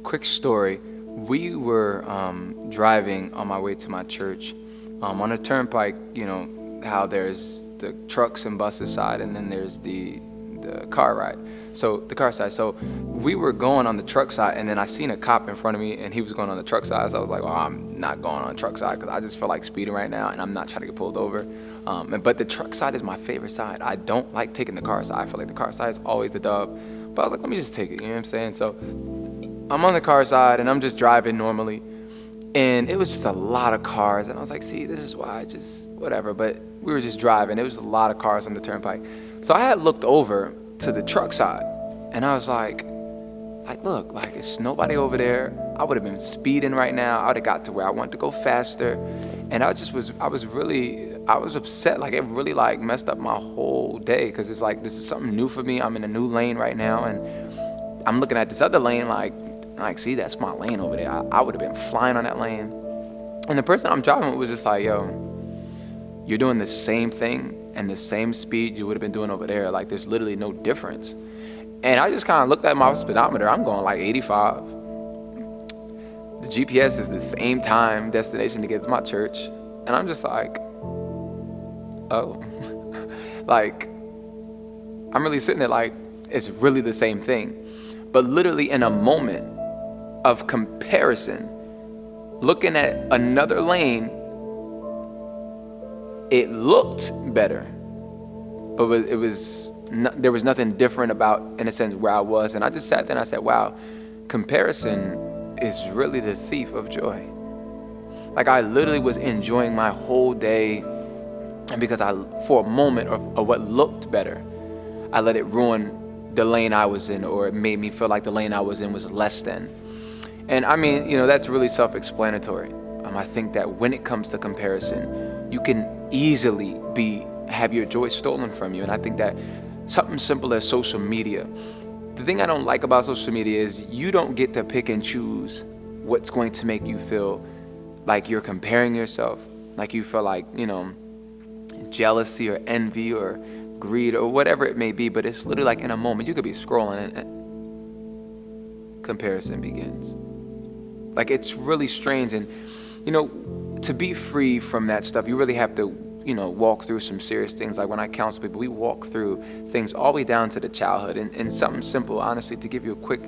quick story. We were driving on my way to my church on a turnpike. You know how there's the trucks and buses side, and then there's the car ride. So the car side. So we were going on the truck side, and then I seen a cop in front of me, and he was going on the truck side. So I was like, well, I'm not going on the truck side because I just feel like speeding right now, and I'm not trying to get pulled over. But the truck side is my favorite side. I don't like taking the car side. I feel like the car side is always the dub. But I was like, let me just take it. You know what I'm saying? So I'm on the car side, and I'm just driving normally. And it was just a lot of cars. And I was like, see, this is why I just, whatever. But we were just driving. It was a lot of cars on the turnpike. So I had looked over to the truck side. And I was like, look, like, it's nobody over there. I would have been speeding right now. I would have got to where I wanted to go faster. And I was upset. Like, it really, like, messed up my whole day. Because it's like, this is something new for me. I'm in a new lane right now. And I'm looking at this other lane like, see, that's my lane over there. I would have been flying on that lane. And the person I'm driving with was just like, yo, you're doing the same thing and the same speed you would have been doing over there. Like, there's literally no difference. And I just kind of looked at my speedometer. I'm going like 85. The GPS is the same time destination to get to my church. And I'm just like, oh. Like, I'm really sitting there like, it's really the same thing. But literally in a moment of comparison, looking at another lane, it looked better, but there was nothing different about, in a sense, where I was. And I just sat there and I said, wow, comparison is really the thief of joy. Like, I literally was enjoying my whole day, and because for a moment of what looked better, I let it ruin the lane I was in, or it made me feel like the lane I was in was less than. And I mean, that's really self-explanatory. I think that when it comes to comparison, you can easily have your joy stolen from you. And I think that something simple as social media, the thing I don't like about social media is you don't get to pick and choose what's going to make you feel like you're comparing yourself, like you feel like, jealousy or envy or greed or whatever it may be. But it's literally like in a moment, you could be scrolling and comparison begins. Like, it's really strange. And, to be free from that stuff, you really have to, walk through some serious things. Like, when I counsel people, we walk through things all the way down to the childhood. And something simple, honestly, to give you a quick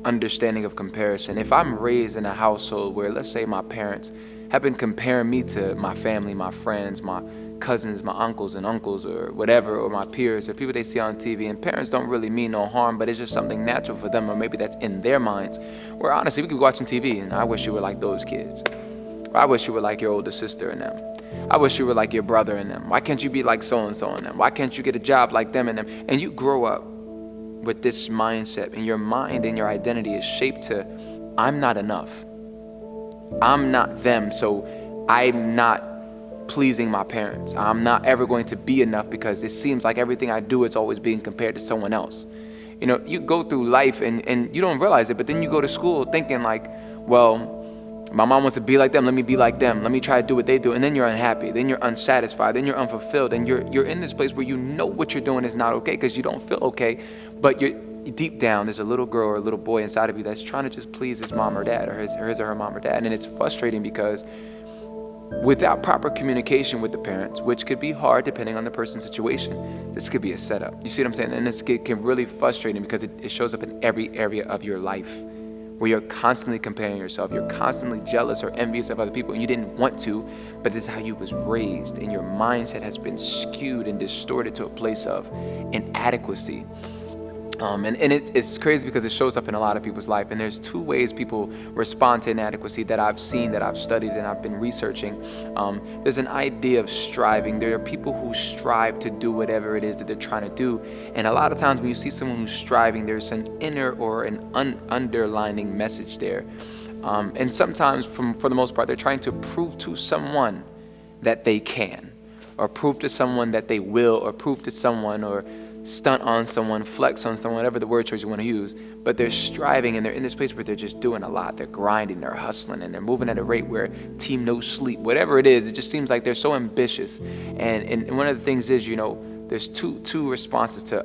understanding of comparison. If I'm raised in a household where, let's say, my parents have been comparing me to my family, my friends, my cousins, my uncles and uncles or whatever, or my peers or people they see on TV, and parents don't really mean no harm, but it's just something natural for them, or maybe that's in their minds, where honestly we could be watching TV and I wish you were like those kids. I wish you were like your older sister and them. I wish you were like your brother and them. Why can't you be like so-and-so and them? Why can't you get a job like them and them? And you grow up with this mindset, and your mind and your identity is shaped to, I'm not enough. I'm not them, so I'm not pleasing my parents. I'm not ever going to be enough because it seems like everything I do is always being compared to someone else. You go through life and you don't realize it, but then you go to school thinking like, well, my mom wants to be like them, let me be like them. Let me try to do what they do. And then you're unhappy, then you're unsatisfied, then you're unfulfilled, and you're in this place where you know what you're doing is not okay because you don't feel okay, but you're deep down, there's a little girl or a little boy inside of you that's trying to just please his mom or dad, or his or her mom or dad. And it's frustrating because without proper communication with the parents, which could be hard depending on the person's situation, this could be a setup. You see what I'm saying? And this can really frustrating because it shows up in every area of your life, where you're constantly comparing yourself, you're constantly jealous or envious of other people, and you didn't want to, but this is how you was raised, and your mindset has been skewed and distorted to a place of inadequacy. And it's crazy because it shows up in a lot of people's life. And there's two ways people respond to inadequacy that I've seen, that I've studied, and I've been researching. There's an idea of striving. There are people who strive to do whatever it is that they're trying to do. And a lot of times when you see someone who's striving, there's an inner or an underlining message there. And sometimes, for the most part, they're trying to prove to someone that they can, or prove to someone that they will, or prove to someone, or stunt on someone, flex on someone, whatever the word choice you want to use. But they're striving, and they're in this place where they're just doing a lot. They're grinding, they're hustling, and they're moving at a rate where team no sleep, whatever it is. It just seems like they're so ambitious. And one of the things is, there's two responses to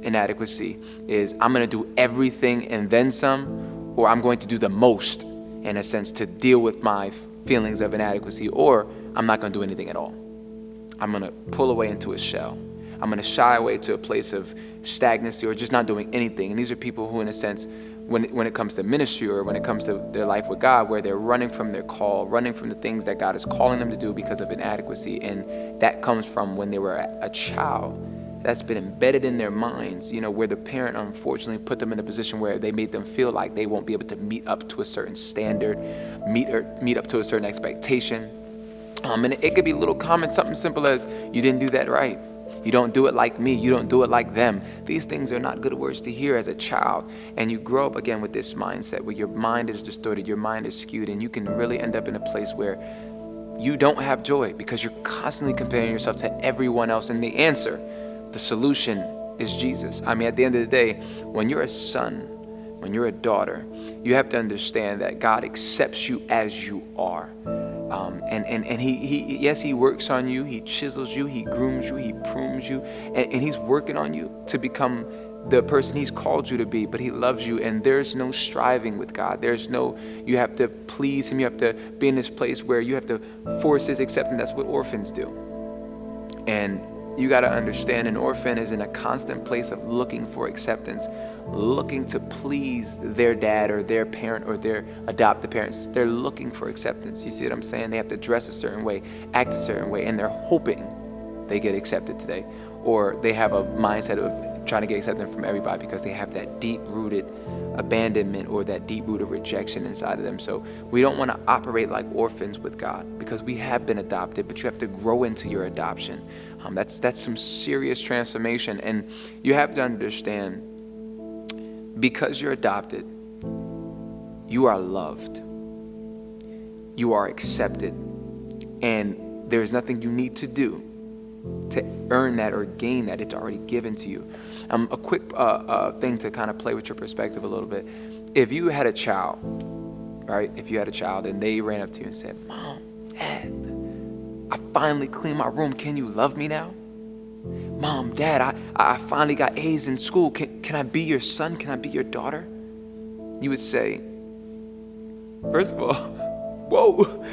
inadequacy is I'm going to do everything and then some, or I'm going to do the most, in a sense, to deal with my feelings of inadequacy, or I'm not going to do anything at all. I'm going to pull away into a shell. I'm going to shy away to a place of stagnancy or just not doing anything. And these are people who, in a sense, when it comes to ministry or when it comes to their life with God, where they're running from their call, running from the things that God is calling them to do because of inadequacy. And that comes from when they were a child. That's been embedded in their minds, where the parent unfortunately put them in a position where they made them feel like they won't be able to meet up to a certain standard, meet up to a certain expectation. And it could be little comments, something simple as, you didn't do that right. You don't do it like me. You don't do it like them. These things are not good words to hear as a child. And you grow up again with this mindset where your mind is distorted, your mind is skewed, and you can really end up in a place where you don't have joy because you're constantly comparing yourself to everyone else. And the answer, the solution, is Jesus. I mean, at the end of the day, when you're a son, when you're a daughter, you have to understand that God accepts you as you are. And he works on you, he chisels you, he grooms you, he prunes you, and he's working on you to become the person he's called you to be, but he loves you, and there's no striving with God. You have to please him, you have to be in this place where you have to force his acceptance. That's what orphans do. And you got to understand, an orphan is in a constant place of looking for acceptance, looking to please their dad or their parent or their adopted parents. They're looking for acceptance. You see what I'm saying? They have to dress a certain way, act a certain way, and they're hoping they get accepted today. Or they have a mindset of trying to get accepted from everybody because they have that deep-rooted abandonment or that deep-rooted rejection inside of them. So we don't want to operate like orphans with God because we have been adopted, but you have to grow into your adoption. That's some serious transformation. And you have to understand, because you're adopted, you are loved, you are accepted, and there's nothing you need to do to earn that or gain that. It's already given to you. A quick thing to kind of play with your perspective a little bit. If you had a child, right? If you had a child and they ran up to you and said, "Mom, Dad, I finally cleaned my room. Can you love me now? Mom, Dad, I finally got A's in school. Can I be your son? Can I be your daughter?" You would say, first of all, whoa,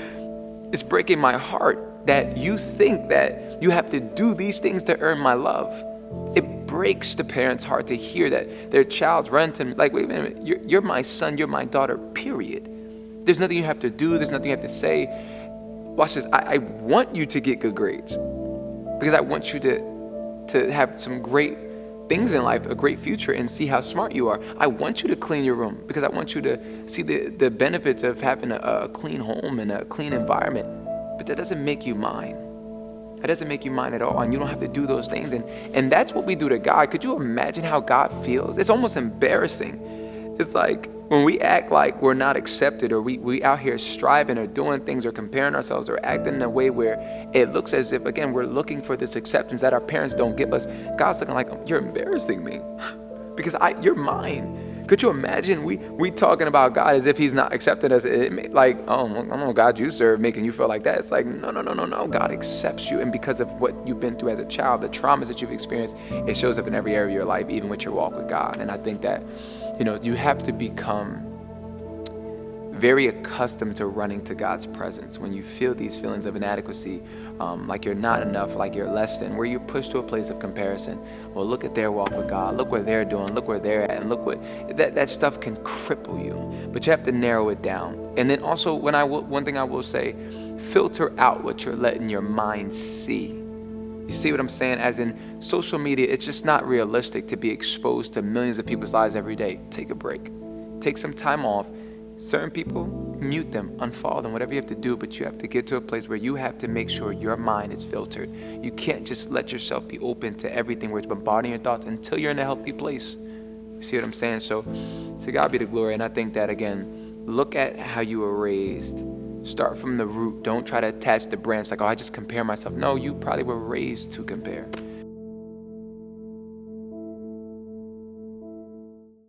it's breaking my heart that you think that you have to do these things to earn my love. It breaks the parent's heart to hear that their child's run to them like, wait a minute, you're my son, you're my daughter, period. There's nothing you have to do, there's nothing you have to say. Watch this, I want you to get good grades because I want you to have some great things in life, a great future, and see how smart you are. I want you to clean your room because I want you to see the benefits of having a clean home and a clean environment. But that doesn't make you mine. That doesn't make you mine at all, and you don't have to do those things. And that's what we do to God. Could you imagine how God feels? It's almost embarrassing. It's like when we act like we're not accepted, or we out here striving or doing things or comparing ourselves or acting in a way where it looks as if, again, we're looking for this acceptance that our parents don't give us. God's looking like, you're embarrassing me because you're mine. Could you imagine we talking about God as if he's not accepted us? Like, oh, I don't know, God you serve making you feel like that. It's like, no. God accepts you. And because of what you've been through as a child, the traumas that you've experienced, it shows up in every area of your life, even with your walk with God. And I think that, you have to become very accustomed to running to God's presence when you feel these feelings of inadequacy, like you're not enough, like you're less than, where you're pushed to a place of comparison. Well, look at their walk with God, look what they're doing, look where they're at, and look what that stuff can cripple you. But you have to narrow it down. And then also, one thing I will say, filter out what you're letting your mind see. You see what I'm saying? As in social media, it's just not realistic to be exposed to millions of people's lives every day. Take a break, take some time off. Certain people, mute them, unfollow them, whatever you have to do, but you have to get to a place where you have to make sure your mind is filtered. You can't just let yourself be open to everything where it's bombarding your thoughts until you're in a healthy place. You see what I'm saying? So to God be the glory. And I think that, again, look at how you were raised. Start from the root. Don't try to attach the branch like, oh, I just compare myself. No, you probably were raised to compare.